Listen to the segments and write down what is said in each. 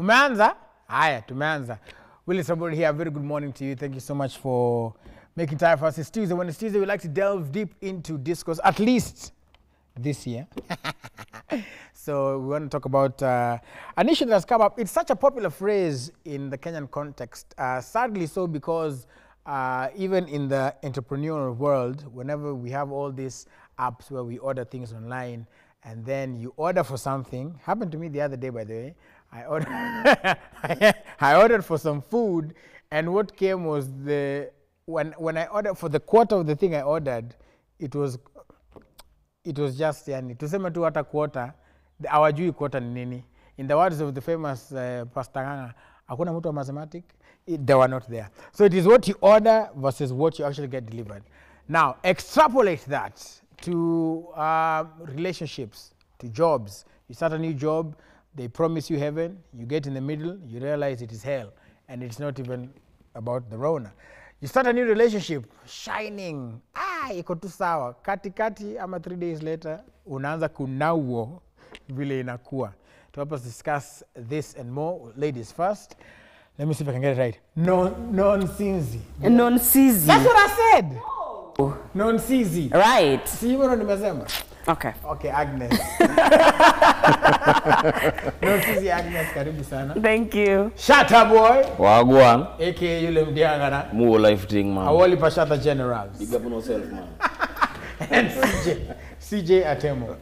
Mumeanza? Haya, tumeanza. Willie Saburi here. Very good morning to you. Thank you so much for making time for us. It's Tuesday. When it's Tuesday, we like to delve deep into discourse, at least this year. So we want to talk about an issue that has come up. It's such a popular phrase in the Kenyan context. Sadly so, because even in the entrepreneurial world, whenever we have all these apps where we order things online, and then you order for something, happened to me the other day, by the way. I ordered, I ordered for some food, and what came was when I ordered for the quarter of the thing I ordered, it was just yani tuseme tu hata quarter, hawajui quarter ni nini. In the words of the famous Pastor Nganga, hakuna mtu wa mathematic, they were not there. So it is what you order versus what you actually get delivered. Now extrapolate that to relationships, to jobs. You start a new job, they promise you heaven, you get in the middle, you realize it is hell, and it's not even about the Rona. You start a new relationship, shining, iko tu sawa, kati ama 3 days later, unaanza kunauo vile inakuwa. To help us discuss this and more, ladies first. Let me see if I can get it right. Non-sinzi. Non-sinzi. That's what I said. Oh. Non-sinzi. Right. See what nimesema? Okay. Okay, Agnes. Non-sinzi Agnes, karibu sana. Thank you. Shatta boy. Wagwan. AKA yule mdiangana. More life thing, man. Awoli pa Shatta Generals. Big up on yourself, man. And CJ Atemo.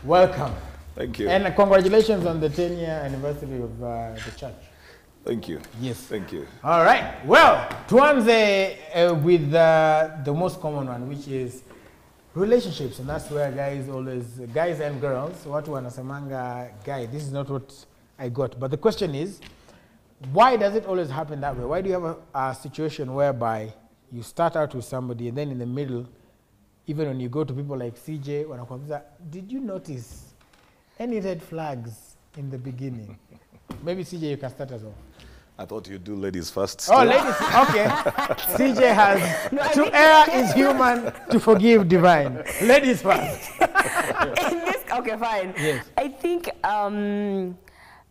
Welcome. Thank you. And congratulations on the 10-year anniversary of the church. Thank you. Yes. Thank you. All right. Well, tuanze with the most common one, which is relationships. And that's where guys and girls, watu wanasemanga, guy, this is not what I got. But the question is, why does it always happen that way? Why do you have a situation whereby you start out with somebody and then in the middle, even when you go to people like CJ, wanakuambia, did you notice any red flags in the beginning? Maybe CJ, you can start as well. I thought you'd do ladies first. Oh, ladies, okay. CJ has, to err is human, to forgive divine. Ladies first. Okay, fine. Yes. I think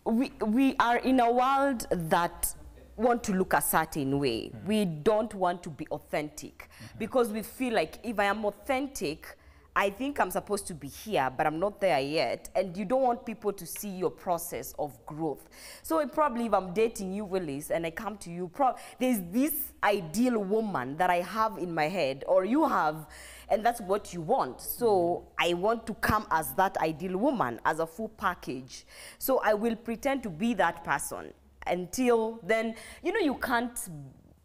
we are in a world that want to look a certain way. We don't want to be authentic because we feel like if I am authentic, I think I'm supposed to be here, but I'm not there yet. And you don't want people to see your process of growth. So probably if I'm dating you, Willis, and I come to you, there's this ideal woman that I have in my head, or you have, and that's what you want. So I want to come as that ideal woman, as a full package. So I will pretend to be that person until then, you can't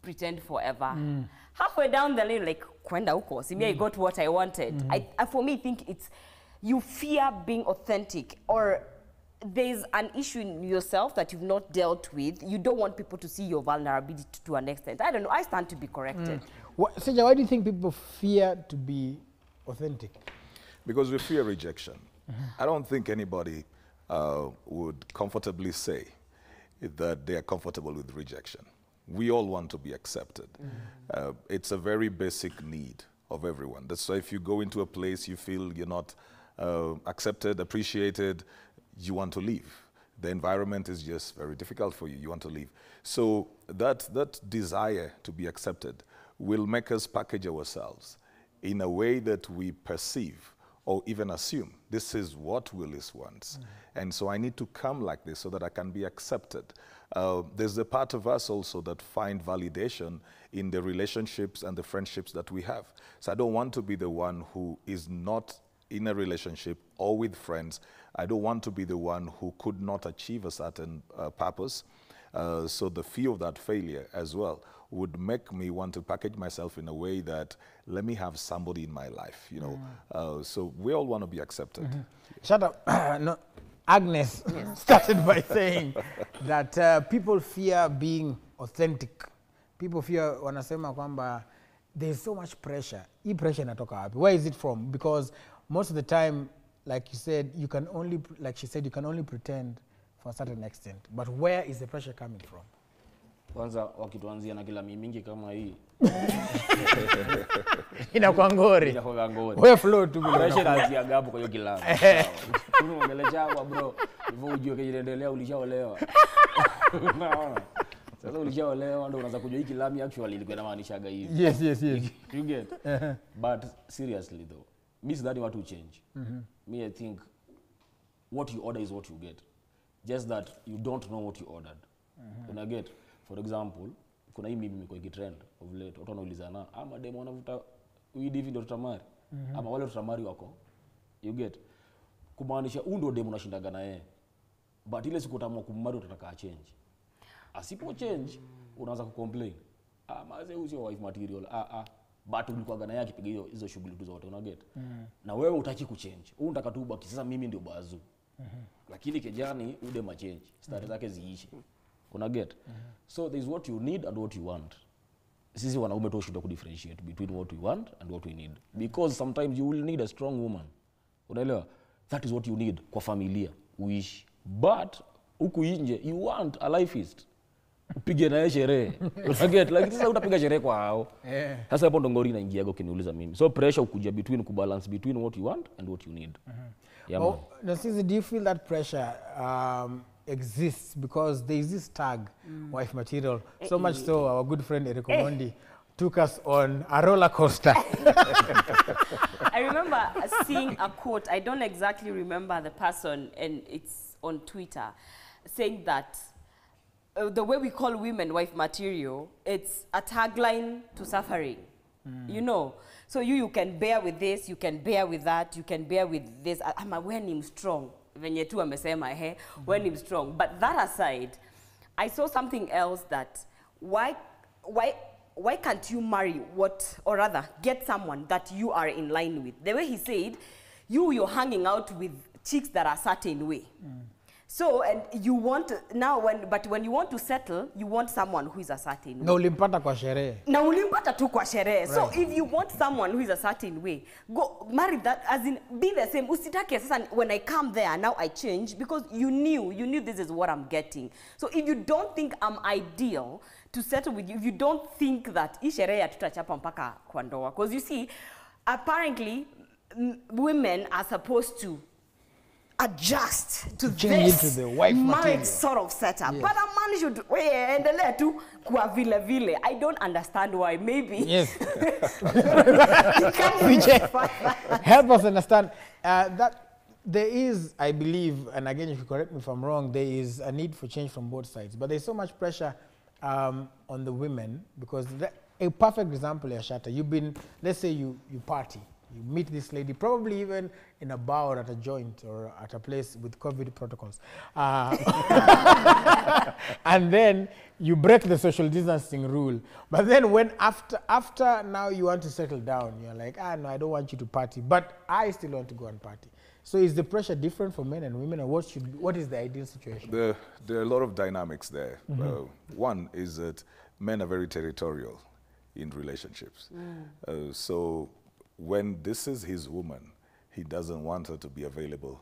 pretend forever. Halfway down the lane, like, kwenda huko, see me, I got what I wanted. I for me, think it's, you fear being authentic, or there's an issue in yourself that you've not dealt with. You don't want people to see your vulnerability to an extent. I don't know, I stand to be corrected. Seja, why do you think people fear to be authentic? Because we fear rejection. I don't think anybody would comfortably say that they are comfortable with rejection. We all want to be accepted. It's a very basic need of everyone. That's why if you go into a place you feel you're not accepted, appreciated, you want to leave. The environment is just very difficult for you. You want to leave. So that desire to be accepted will make us package ourselves in a way that we perceive or even assume this is what Willis wants. And so I need to come like this so that I can be accepted. There's a part of us also that find validation in the relationships and the friendships that we have. So I don't want to be the one who is not in a relationship or with friends. I don't want to be the one who could not achieve a certain purpose. So the fear of that failure as well would make me want to package myself in a way that let me have somebody in my life, so we all want to be accepted. Shut up. No, Agnes started by saying that people fear being authentic. People fear, wanasema kwamba there's so much pressure. Hii pressure inatoka wapi? Where is it from? Because most of the time, like you said, you can only, like she said, you can only pretend for a certain extent. But where is the pressure coming from? Kwanza wakituanzia na kila mingi kama hii. Inakuwa ngori. Inakuwa ngori. Wewe flow tu bila. Pressure kaanzia gapo kwa hiyo kilamu. Unaongelea kwa bro. Hivyo ujue kinaendelea ulishaolewa. Unaona? Sasa ulishaolewa ndio unaanza kujua hii kilamu actually ilikuwa inamaanishaga hivi. Yes. You get? But seriously though, me that what to change. Me I think what you order is what you get. Just that you don't know what you ordered. Una get? For example, kuna hii mimi imekuwa ikitrend of late. Watu wanaulizana, ama demo wanavuta weed hivi ndio tutamari. Ama wale tutamari wako. You get? Kumaanisha huyu ndio demo unashindaga na yeye. But ile siku utaamua kummari utataka change. Asipo change unaanza kucomplain. Maze huyu sio wife material. But ulikuwa gana yake piga hizo shughuli tu zote, una get? Na wewe utaki kuchange. Wewe unataka tu baki sasa mimi ndio bazu. Lakini kijani ude ma change. Stari zake ziishi. Una get? So there is what you need and what you want. Sisi wanaume tu should differentiate between what we want and what we need. Because sometimes you will need a strong woman. Unaelewa? That is what you need kwa familia uishi. But huku nje you want a lifeist. Upige naye sherehe. Una get? Like sasa utapiga sherehe kwa hao. Sasa hapo ndo ngori inaingia ukiniuliza mimi. So pressure ukuja between kubalance between what you want and what you need. Yeah, now, Ceci, do you feel that pressure exists because there is this tag, wife material, so much so our good friend Eric Omondi took us on a roller coaster. I remember seeing a quote, I don't exactly remember the person, and it's on Twitter, saying that the way we call women wife material, it's a tagline to suffering. You know, so you can bear with this, you can bear with that, you can bear with this. I'm when I'm strong. Venye tu amesema when I'm strong. But that aside, I saw something else that why can't you marry or rather get someone that you are in line with? The way he said, you're hanging out with chicks that are a certain way. So, and you want now but when you want to settle, you want someone who is a certain way. Na ulimpata kwa sherehe. Na ulimpata tu kwa sherehe. So if you want someone who is a certain way, go marry that, as in be the same. Usitake sasa when I come there now I change, because you knew this is what I'm getting. So if you don't think I'm ideal to settle with you, if you don't think that hii sherehe tutachapa mpaka kwa ndoa, because you see apparently women are supposed to adjust to this into the wife marriage material sort of setup. Yes. But a man should endelea tu kwa vile. I don't understand why. Maybe. Yes. Help us understand that there is, I believe, and again, if you correct me if I'm wrong, there is a need for change from both sides. But there's so much pressure on the women, because a perfect example, Ashata, you've been, let's say you party. You meet this lady, probably even in a bar or at a joint or at a place with COVID protocols. And then you break the social distancing rule. But then when after now you want to settle down, you're like, no, I don't want you to party, but I still want to go and party. So is the pressure different for men and women, or what is the ideal situation? There are a lot of dynamics there. One is that men are very territorial in relationships. So when this is his woman, he doesn't want her to be available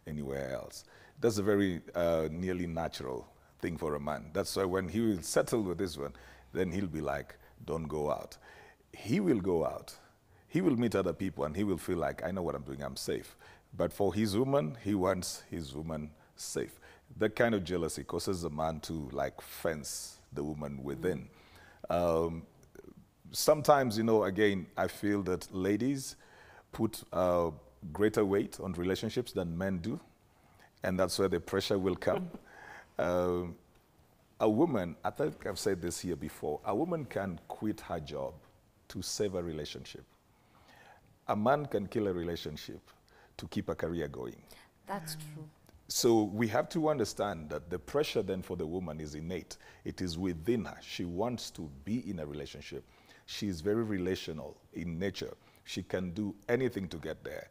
anywhere else. That's a very nearly natural thing for a man. That's why when he will settle with this one, then he'll be like, don't go out. He will go out. He will meet other people and he will feel like, I know what I'm doing, I'm safe. But for his woman, he wants his woman safe. That kind of jealousy causes a man to like fence the woman within. Sometimes, again, I feel that ladies put greater weight on relationships than men do, and that's where the pressure will come. A woman, I think I've said this here before, a woman can quit her job to save a relationship. A man can kill a relationship to keep a career going. That's true. So we have to understand that the pressure then for the woman is innate. It is within her. She wants to be in a relationship. She is very relational in nature. She can do anything to get there.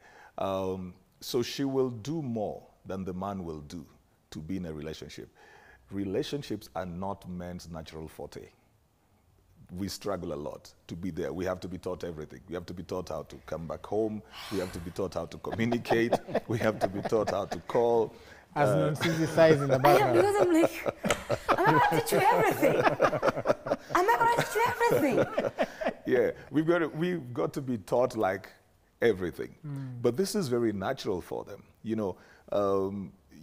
So she will do more than the man will do to be in a relationship. Relationships are not men's natural forte. We struggle a lot to be there. We have to be taught everything. We have to be taught how to come back home. We have to be taught how to communicate. We have to be taught how to call. As non-synthesized in the background. Yeah, because I'm am I going to teach you everything? Am I going to teach you everything? Yeah, we've got to be taught like everything. But this is very natural for them. You know,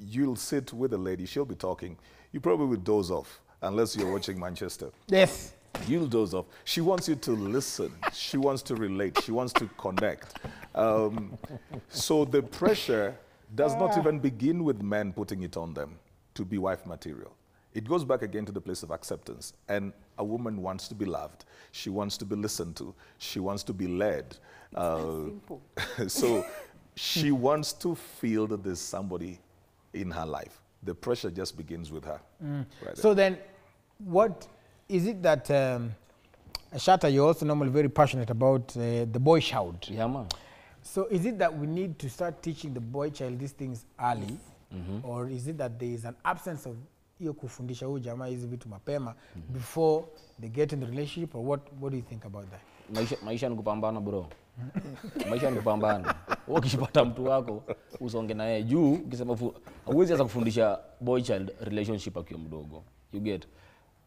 you'll sit with a lady, she'll be talking, you probably will doze off, unless you're watching Manchester. Yes. You'll doze off. She wants you to listen. She wants to relate. She wants to connect. So the pressure does not even begin with men putting it on them to be wife material. It goes back again to the place of acceptance. And a woman wants to be loved. She wants to be listened to. She wants to be led. Simple. So she wants to feel that there's somebody in her life. The pressure just begins with her. Right So then, what is it that, Shatta, you're also normally very passionate about the boy child. Yeah, man. So is it that we need to start teaching the boy child these things early, or is it that there is an absence of hiyo kufundisha huyu jamaa hizi vitu mapema before they get in the relationship, or what do you think about that? Maisha ni kupambana bro. Maisha ni kupambana. Wewe ukipata mtu wako usonge na yeye juu, ukisema huwezi hata kufundisha boy child relationship akiwa mdogo. You get?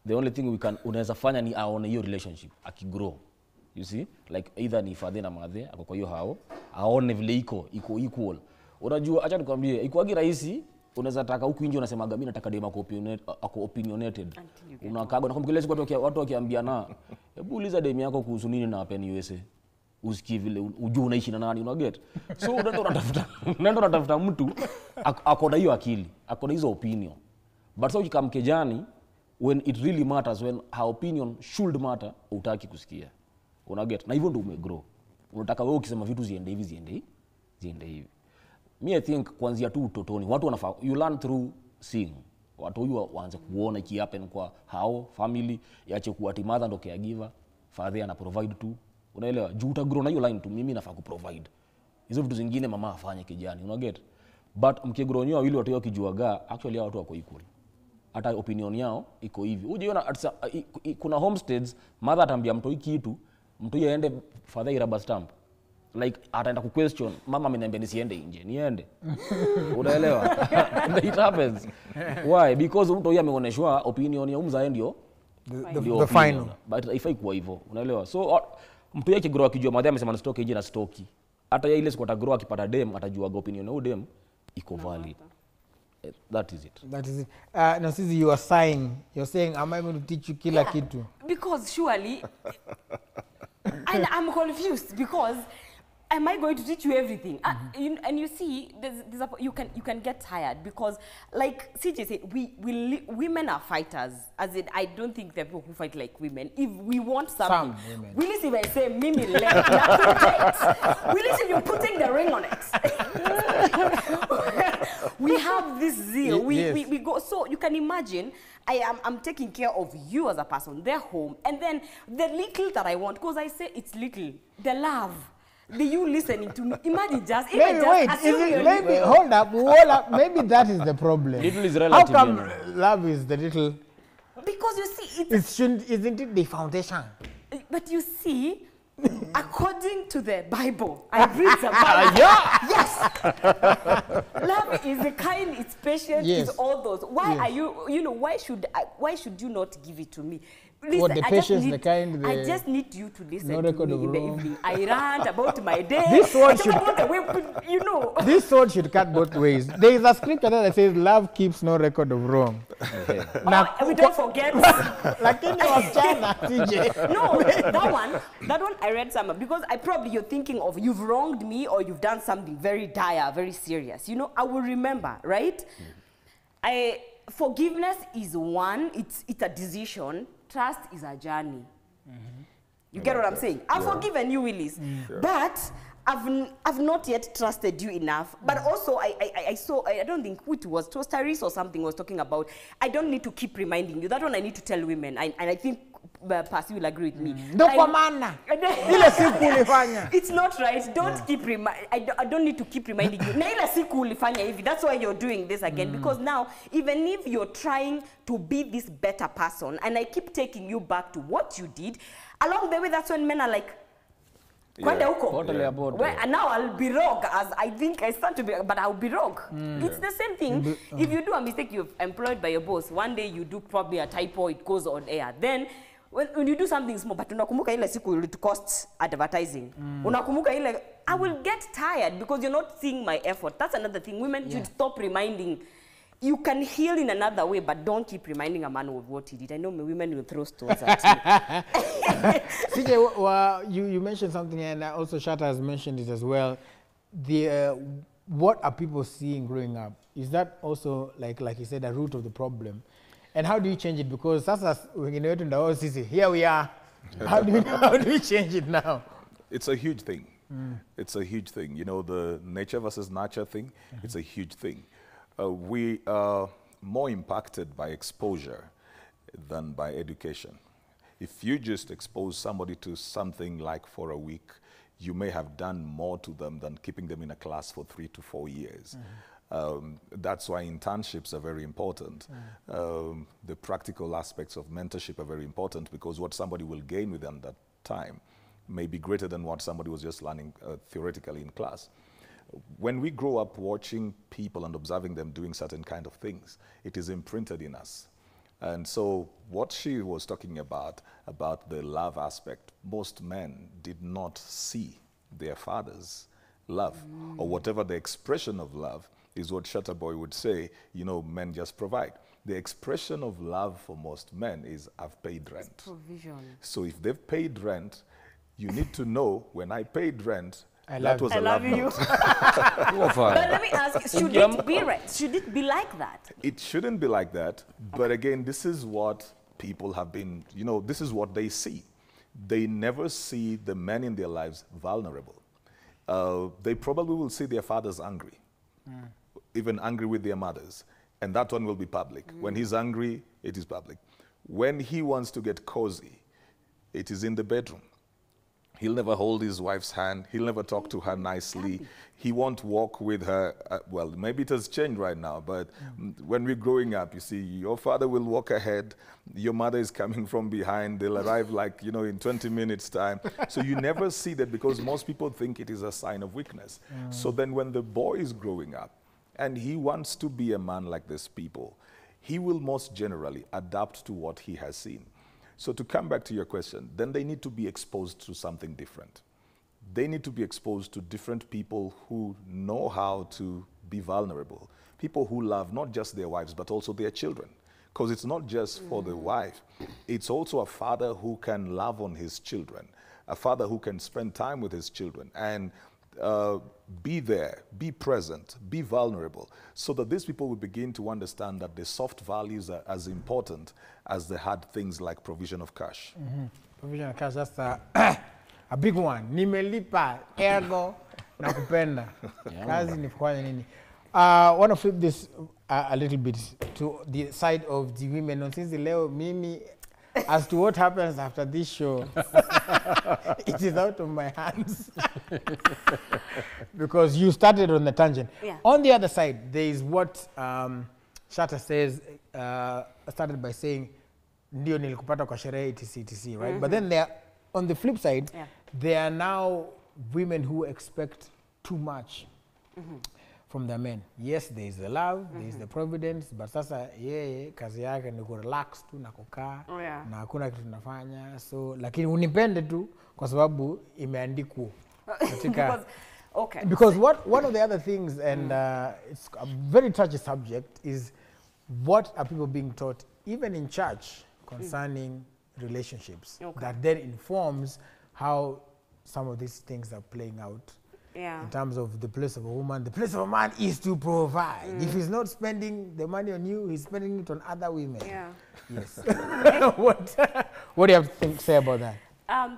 The only thing unaweza fanya ni aone hiyo relationship akigrow. You see? Like either ni father na mother ako kwa hiyo hao, aone vile iko equal. Unajua acha nikwambie, ikuagi rahisi. Unaweza taka huku nje unasemaga mimi nataka dema ako opinionated. Unakaga nakumbuka siku watu wakiambiana, hebu uliza demu yako kuhusu nini na hapa ni USA. Usikie vile ujue unaishi na nani, una get. So unaenda unatafuta mtu ako na hiyo akili, ako na hizo opinion. But so ukikamkejani when it really matters, when her opinion should matter, utaki kusikia. Una get. Na hivyo ndio umegrow. Unataka wewe ukisema vitu ziende hivi. Me I think kuanzia tu utotoni watu wanafaa you learn through seeing. Watu huyu waanze kuona iki happen kwa hao family, iache kuwa ati mother ndo caregiver, father ana provide tu. Unaelewa? Juu utagrow na hiyo line tu, mimi nafaa ku provide. Hizo vitu zingine mama afanye kijani, una get. But mkigrow nyoa wili watu wakijuaga actually hao watu wako equal. Hata opinion yao iko hivi. Ujiona kuna homesteads mother atambia mtu hiki kitu, mtu aende father iraba stamp. Like ataenda ku question mama ameniambia nisiende nje niende. Unaelewa? It happens. Why? Because mtu yeye ameoneshwa opinion ya umza ndio the final. But ifai kuwa hivyo. Unaelewa? So mtu yake grow akijua madhe amesema na stock nje na stocki. Hata yeye ile siku atagrow akipata dem atajua opinion ya dem iko valid. That is it. That is it. Now Sisi, you are saying am I going to teach you kila kitu? Because surely and I'm confused because am I going to teach you everything? And you see, you can get tired because, like CJ said, women are fighters. As in, I don't think there are people who fight like women. If we want something, we listen. I say, "Mimi left." We listen. You're putting the ring on it. We have this zeal. We go. So you can imagine. I'm taking care of you as a person. They're home, and then the little that I want, because I say it's little. The love. You listening to me? Imagine just maybe hold up. Maybe that is the problem. Little is relative. How come love is the little? Because you see, isn't it the foundation? But you see, according to the Bible, I read the Bible. Yes. Love is the kind, it's patient, yes. It's all those. Why are you? Why should you not give it to me? Listen, what the patience, the kind, I just need you to listen no to me in the evening. I rant about my day. This one should, This one should cut both ways. There is a scripture that says, "Love keeps no record of wrong." Now we don't forget. Like in your channel, TJ. No, that one I read somewhere because you're thinking of you've wronged me or you've done something very dire, very serious. You know, I will remember, right? Forgiveness is one. It's a decision. Trust is a journey. You get what I'm saying? I've forgiven you, Willis, but I've not yet trusted you enough. But also, I saw, I don't think it was Tyrese or something was talking about, I don't need to keep reminding you. That one I need to tell women, and I think Percy will agree with me. It's not right. Don't keep I don't need to keep reminding you. That's why you're doing this again. Because now, even if you're trying to be this better person, and I keep taking you back to what you did, along the way, that's when men are like, Kwende huko. Totally about Well, and now I'll be wrong, as I think I start to be, but I'll be wrong. It's the same thing. If you do a mistake, you're employed by your boss. One day you do probably a typo, it goes on air. Then when you do something small, but unakumbuka ile siku it costs advertising. Unakumbuka ile, I will get tired because you're not seeing my effort. That's another thing. Women should stop reminding. You can heal in another way, but don't keep reminding a man of what he did. I know women will throw stones at you. CJ, you mentioned something, and also Shatta has mentioned it as well. What are people seeing growing up? Is that also, like you said, a root of the problem? And how do you change it? Because that's here we are. How do we change it now? It's a huge thing. It's a huge thing. You know, the nature versus nurture thing, it's a huge thing. We are more impacted by exposure than by education. If you just expose somebody to something like for a week, you may have done more to them than keeping them in a class for 3 to 4 years. That's why internships are very important. The practical aspects of mentorship are very important because what somebody will gain within that time may be greater than what somebody was just learning theoretically in class. When we grow up watching people and observing them doing certain kind of things, it is imprinted in us. And so what she was talking about the love aspect, most men did not see their fathers' love, or whatever the expression of love is what Shutterboy would say, you know, men just provide. The expression of love for most men is, I've paid rent. It's provision. So if they've paid rent, you need to know, when I paid rent, I that was a love note. But let me ask, should it be like that? It shouldn't be like that. But again, this is what people have been, you know, this is what they see. They never see the men in their lives vulnerable. They probably will see their fathers angry, even angry with their mothers. And that one will be public. When he's angry, it is public. When he wants to get cozy, it is in the bedroom. He'll never hold his wife's hand. He'll never talk to her nicely. He won't walk with her. Well, maybe it has changed right now, but when we're growing up, you see, your father will walk ahead. Your mother is coming from behind. They'll arrive like, you know, in 20 minutes time. So you never see that because most people think it is a sign of weakness. So then when the boy is growing up and he wants to be a man like these people, he will most generally adapt to what he has seen. So to come back to your question, then they need to be exposed to something different. They need to be exposed to different people who know how to be vulnerable. People who love not just their wives, but also their children. Because it's not just for the wife. It's also a father who can love on his children, a father who can spend time with his children and be there, be present, be vulnerable, so that these people will begin to understand that the soft values are as important as the hard things like provision of cash. Provision of cash, that's a big one. Nimelipa, ergo, nakupenda. Kazi ni kufanya nini. I want to flip this a little bit to the side of the women. And since leo mimi, as to what happens after this show, it is out of my hands. Because you started on the tangent. Yeah. On the other side, there is what Shatta says, started by saying, ndio nilikupata kwa sherehe, etc., right? But then on the flip side, there are now women who expect too much from their men. Yes, there is the love, there is the providence, but sasa yeye kazi yake ni kurelax tu na kukaa na hakuna kitu tunafanya. So lakini unipende tu kwa sababu imeandikwa katika because one of the other things, and it's a very touchy subject, is what are people being taught even in church concerning relationships that then informs how some of these things are playing out. In terms of the place of a woman, the place of a man is to provide. If he's not spending the money on you, he's spending it on other women. Yes. What do you have to say about that?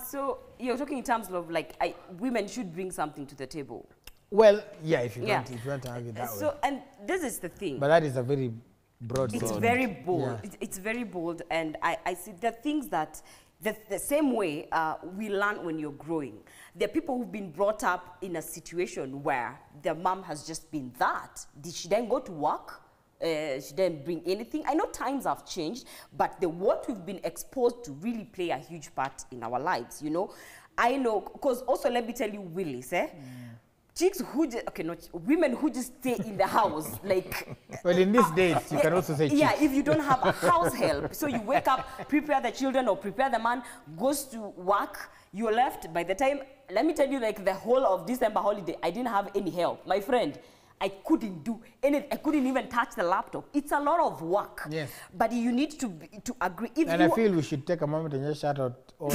So you're talking in terms of like women should bring something to the table. Well, yeah, if you want to argue that way. So, and this is the thing. But that is a very broad. It's very bold. It's very bold, and I see the things that. The same way we learn when you're growing. There are people who've been brought up in a situation where their mom has just been that. Did she then go to work? She didn't bring anything. I know times have changed, but what we've been exposed to really play a huge part in our lives, you know. I know, because also let me tell you, Willis, chicks who just, okay, not women who just stay in the house, like. But in these days, you can also say yeah, chicks. if you don't have a house help, so you wake up, prepare the children or prepare the man, goes to work, you're left. By the time, let me tell you, like the whole of December holiday, I didn't have any help. My friend, I couldn't do anything. I couldn't even touch the laptop. It's a lot of work. Yes. But you need to agree. If And you I feel we should take a moment and just shout out all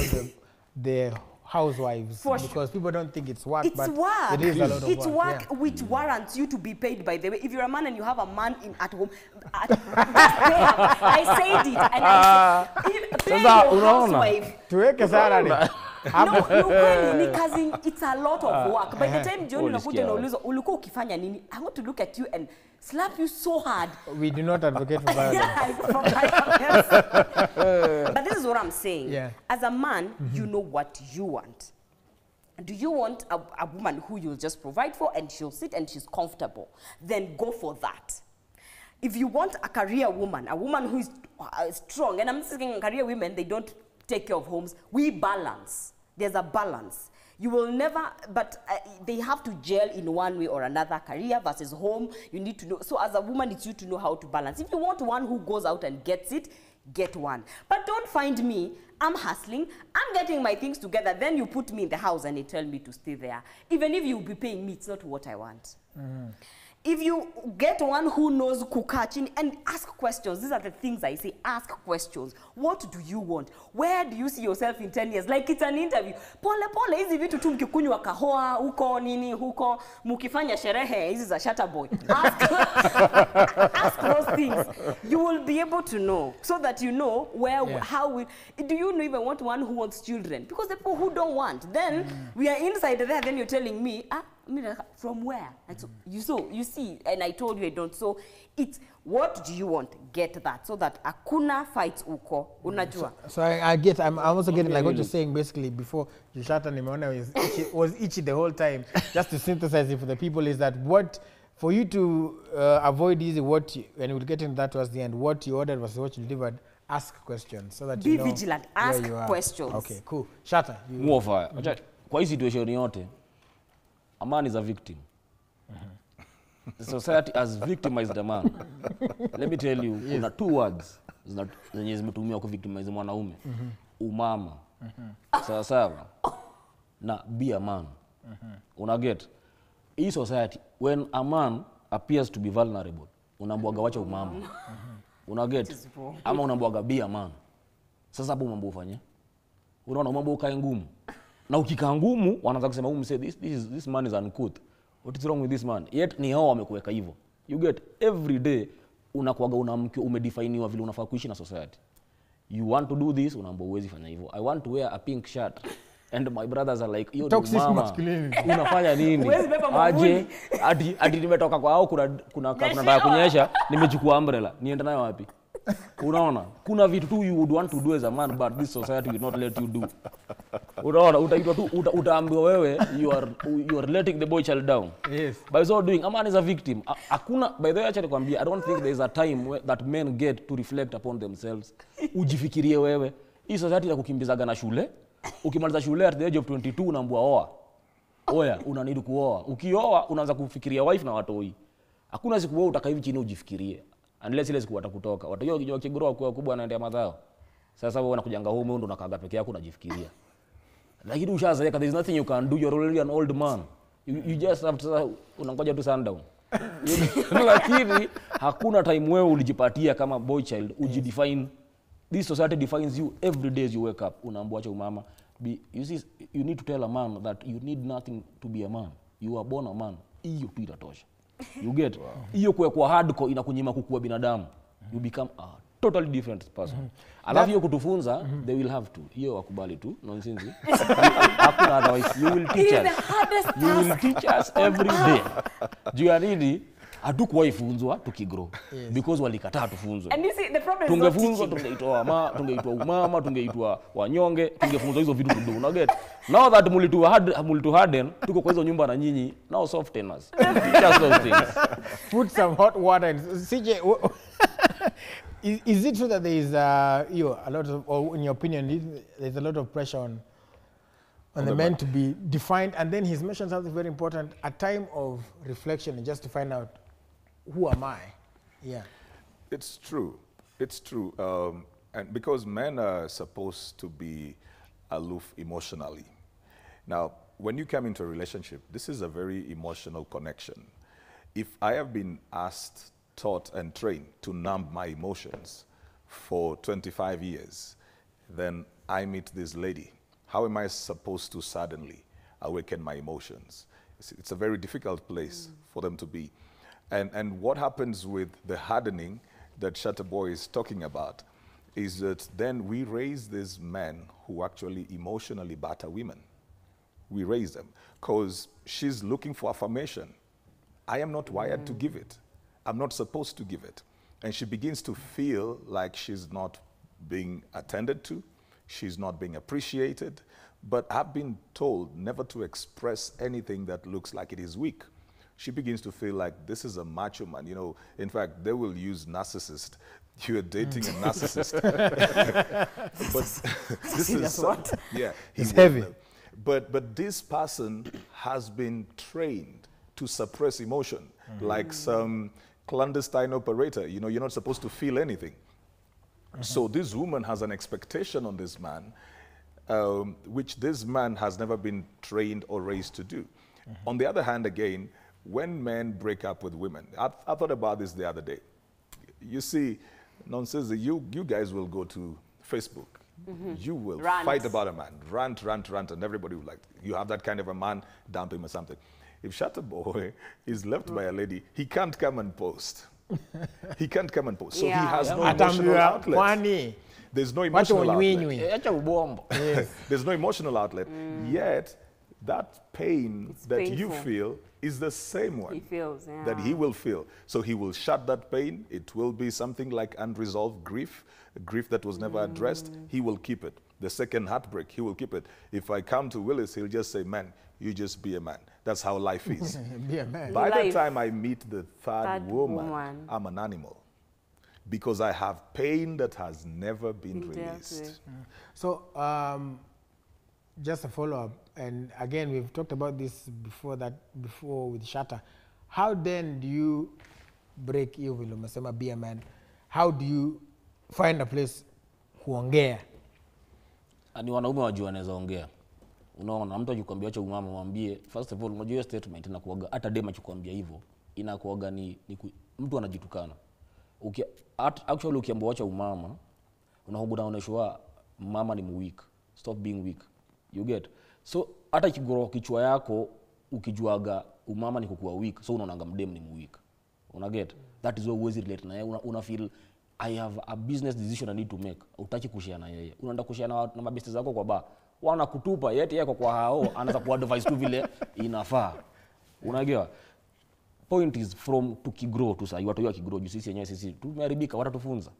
the housewives, because people don't think it's work, it's but work. it is a lot of it's work. work which warrants you to be paid, by the way. If you're a man and you have a man at home, I said it, and I said, pay your housewife. Tuweke salary. It's a lot of work. By the time John unakuja unauliza ulikuwa ukifanya nini, I want to look at you and slap you so hard. We do not advocate for violence. But this is what I'm saying. Yeah. As a man, you know what you want. Do you want a woman who you'll just provide for and she'll sit and she's comfortable? Then go for that. If you want a career woman, a woman who is strong, and I'm saying career women, they don't take care of homes. We balance. There's a balance. You will never, but they have to gel in one way or another. Career versus home, you need to know. So as a woman, it's you to know how to balance. If you want one who goes out and gets it, get one. But don't find me. I'm hustling. I'm getting my things together. Then you put me in the house and you tell me to stay there. Even if you'll be paying me, it's not what I want. If you get one who knows kukachin and ask questions, these are the things I say, ask questions. What do you want? Where do you see yourself in 10 years? Like it's an interview. Pole pole, hizi vitu tu mkikunywa kahoa, huko nini, huko, mukifanya sherehe, hizi za shatter boy. Ask those things. You will be able to know, so that you know where, how do you even want one who wants children? Because the people who don't want, then we are inside there, then you're telling me, from where? And so, you see, and I told you I don't. So it's, what do you want? Get that, so that akuna fights uko, unajua. So I get, I'm also getting like what you're saying basically before you shut on Nimeona was itchy the whole time. Just to synthesize it for the people is that what, for you to avoid easy what, and we'll get into that towards the end, what you ordered versus what you delivered, ask questions so that you know. Be vigilant, ask questions. Okay, cool. Shatter. Warfare. Kwa hii situation yote, a man is a victim. The society has victimized a man. Let me tell you, kuna two words zenye zimetumiwa ku victimize mwanaume. Umama. Sawa sawa. Na be a man. Una get? In society, when a man appears to be vulnerable, unambwaga wacha umama. Una get? Ama unambwaga be a man. Sasa hapo mambo ufanye. Unaona mambo ukae ngumu. Na ukikaa ngumu wanaanza kusema say this man is uncouth. What is wrong with this man? Yet ni hao wamekuweka hivyo. You get every day unakuaga unamke umedefiniwa vile unafaa kuishi na society. You want to do this, unaambia uwezi fanya hivyo. I want to wear a pink shirt. And my brothers are like, yo mama, unafanya nini? Aje, ati nimetoka kwa hao kuna nataka kunyesha, nimechukua umbrella. Nienda nayo wapi? Unaona? Kuna vitu tu you would want to do as a man, but this society will not let you do. Unaona? Utaitwa tu utaambiwa wewe you are letting the boy child down. Yes. By so doing, a man is a victim. Hakuna, by the way, acha nikwambia, I don't think there is a time that men get to reflect upon themselves. Ujifikirie wewe. Hii society ya kukimbizaga na shule. Ukimaliza shule at the age of 22 unaambua oa. Oya, unanidi kuoa. Ukioa unaanza kufikiria wife na watoi. Hakuna siku wewe utaka hivi chini ujifikirie. Unless ile siku watakutoka. Watu wao kigrow kwa kubwa anaendea madhao. Sasa wewe unakujanga home ndo unakaga peke yako unajifikiria. Lakini ushazeeka, there is nothing you can do, you're already an old man. You just have to unangoja tu sundown. Lakini hakuna time wewe ulijipatia kama boy child ujidefine. This society defines you every day as you wake up. Unaambiwa acha umama. You see, you need to tell a man that you need nothing to be a man. You are born a man. Hiyo tu itatosha. You get? Hiyo kwa hardcore inakunyima kukua binadamu. You become a totally different person. Alafu hiyo kutufunza, they will have to. Hiyo wakubali tu, nonsense. Hakuna otherwise. You will teach us. You will teach us every day. Juu ya nini? Hatukuwahi funzwa tukigrow. Because walikataa tufunzwe. And you see, the problem is tungefunzwa, tungeitwa mama, tungeitwa umama, tungeitwa wanyonge, tungefunzwa hizo vitu tudo. Una get? Now that mulitu harden, tuko kwa hizo nyumba na nyinyi, now soften us. Just those things. Put some hot water in. CJ, is it true that there is a lot of, or in your opinion, there's a lot of pressure on the men to be defined. And then he's mentioned something very important, a time of reflection and just to find out, who am I? Yeah. It's true. It's true. And because men are supposed to be aloof emotionally. Now, when you come into a relationship, this is a very emotional connection. If I have been asked, taught, and trained to numb my emotions for 25 years, then I meet this lady. How am I supposed to suddenly awaken my emotions? It's a very difficult place for them to be. And what happens with the hardening that Shatterboy is talking about is that then we raise these men who actually emotionally batter women. We raise them because she's looking for affirmation. I am not wired to give it. I'm not supposed to give it. And she begins to feel like she's not being attended to. She's not being appreciated, but I've been told never to express anything that looks like it is weak. She begins to feel like this is a macho man. You know, in fact, they will use narcissist. You're dating a narcissist. But this is what? Yeah, It's heavy. But this person has been trained to suppress emotion, like some clandestine operator. You know, you're not supposed to feel anything. So this woman has an expectation on this man, which this man has never been trained or raised to do. On the other hand, again, when men break up with women, I thought about this the other day. You see, nonsense, you guys will go to Facebook. You will fight about a man, rant, and everybody will like, you have that kind of a man, dump him or something. If Shatterboy is left by a lady, he can't come and post. He can't come and post. So he has no emotional outlet. There's no emotional outlet. There's no emotional outlet. Yet, that pain that you feel is the same one He feels, that he will feel. So he will shut that pain. It will be something like unresolved grief, a grief that was never addressed. He will keep it. The second heartbreak, he will keep it. If I come to Willis, he'll just say, man, you just be a man. That's how life is. Be a man. By the time I meet the third woman, I'm an animal. Because I have pain that has never been released. So, just a follow-up, and again, we've talked about this before with Shatter. How then do you break hiyo vile umesema be a man? How do you find a place kuongea? Ni wanaume wajua wanaweza ongea. Unaona, mtu akikwambia acha umama mwambie, first of all, unajua hiyo statement inakuaga, hata dema akikwambia hivyo, inakuaga ni mtu anajitukana. Actually ukiambiwa acha umama, unaonyeshwa mama ni weak. Stop being weak. You get? So hata kigoro kichwa yako ukijuaga umama ni kukua weak, so unaonanga mdem ni weak. Una get? That is why always relate na yeye. Una feel I have a business decision I need to make. Utaki kushare na yeye. Unaenda kushare na mabesti zako kwa bar. Wana kutupa yeye yako kwa hao, anaanza kuadvise tu vile inafaa. Unagewa? Point is from tukigrow tu sasa, watu wakigrow juu sisi yenyewe sisi tumeharibika, watatufunza.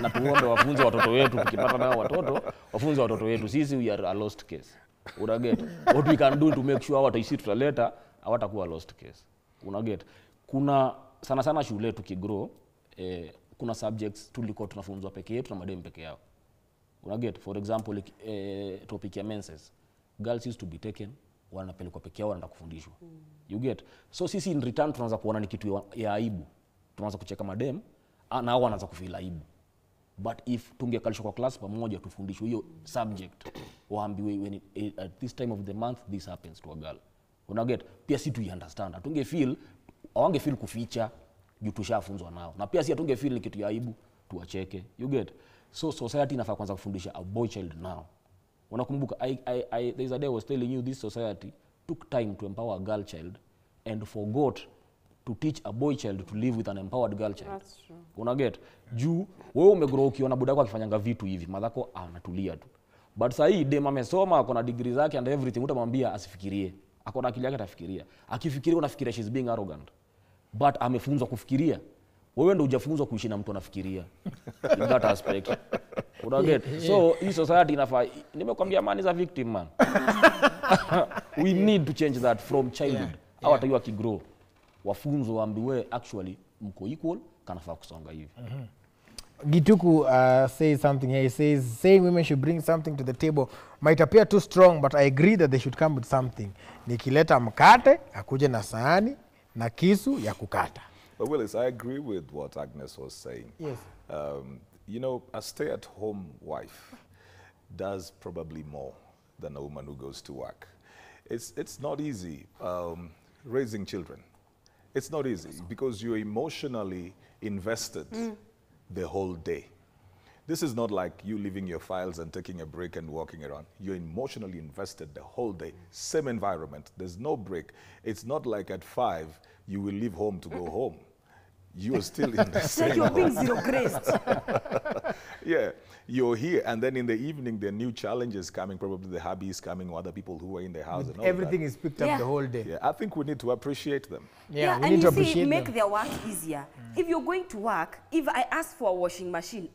Na tuombe wafunze watoto wetu, tukipata nao watoto wafunze watoto wetu. Sisi we are a lost case. Una get? What we can do to make sure wataisi tutaleta hawatakuwa lost case. Una get? Kuna sana shule tukigrow kuna subjects tulikuwa tunafunzwa peke yetu na madem peke yao. Una get? For example, topic ya menses. Girls used to be taken, wanapelekwa peke yao wanaenda kufundishwa. You get? So sisi in return tunaanza kuona ni kitu ya aibu. Tunaanza kucheka madem na hao wanaanza kufeel aibu. But if tungekalishwa kwa class pamoja tufundishwe hiyo subject, waambiwe at this time of the month this happens to a girl. Una get? Pia si tu understand. Awange feel kuficha juu tushafunzwa nao. Na pia si atunge feel ni kitu ya aibu tuwacheke. You get? So society inafaa kwanza kufundisha a boy child now. Unakumbuka there is a day I was telling you this society took time to empower a girl child and forgot to teach a boy child to live with an empowered girl child. That's true. Una get? Juu wewe umegrow ukiona budako akifanyanga vitu hivi, madhako anatulia tu. But sasa hii dem amesoma, akona degree zake and everything, utamwambia asifikirie. Akona akili yake atafikiria. Akifikiria unafikiria she's being arrogant. But amefunzwa kufikiria. Wewe ndio hujafunzwa kuishi na mtu anafikiria. In that aspect. Una get? So hii society inafaa, nimekwambia man is a victim man. We need to change that from childhood. Au hata akigrow wafunzo waambiwe actually mko equal, kanafaa kusonga hivi. Gituku says something here. He says, saying women should bring something to the table might appear too strong, but I agree that they should come with something. Nikileta mkate, akuje na sahani, na kisu ya kukata. But Willis, I agree with what Agnes was saying. Yes. You know, a stay-at-home wife does probably more than a woman who goes to work. It's not easy raising children. It's not easy because you're emotionally invested the whole day. This is not like you leaving your files and taking a break and walking around. You're emotionally invested the whole day. Same environment. There's no break. It's not like at 5 you will leave home to go home. You are still in the same You're being home. zero-graced. Yeah, you're here, and then in the evening there are new challenges coming. Probably the hubbies coming, or other people who are in the house, and all Everything that. is picked up the whole day. Yeah, I think we need to appreciate them. Yeah, we and need to you see, appreciate make them. their work easier. If you're going to work, if I ask for a washing machine,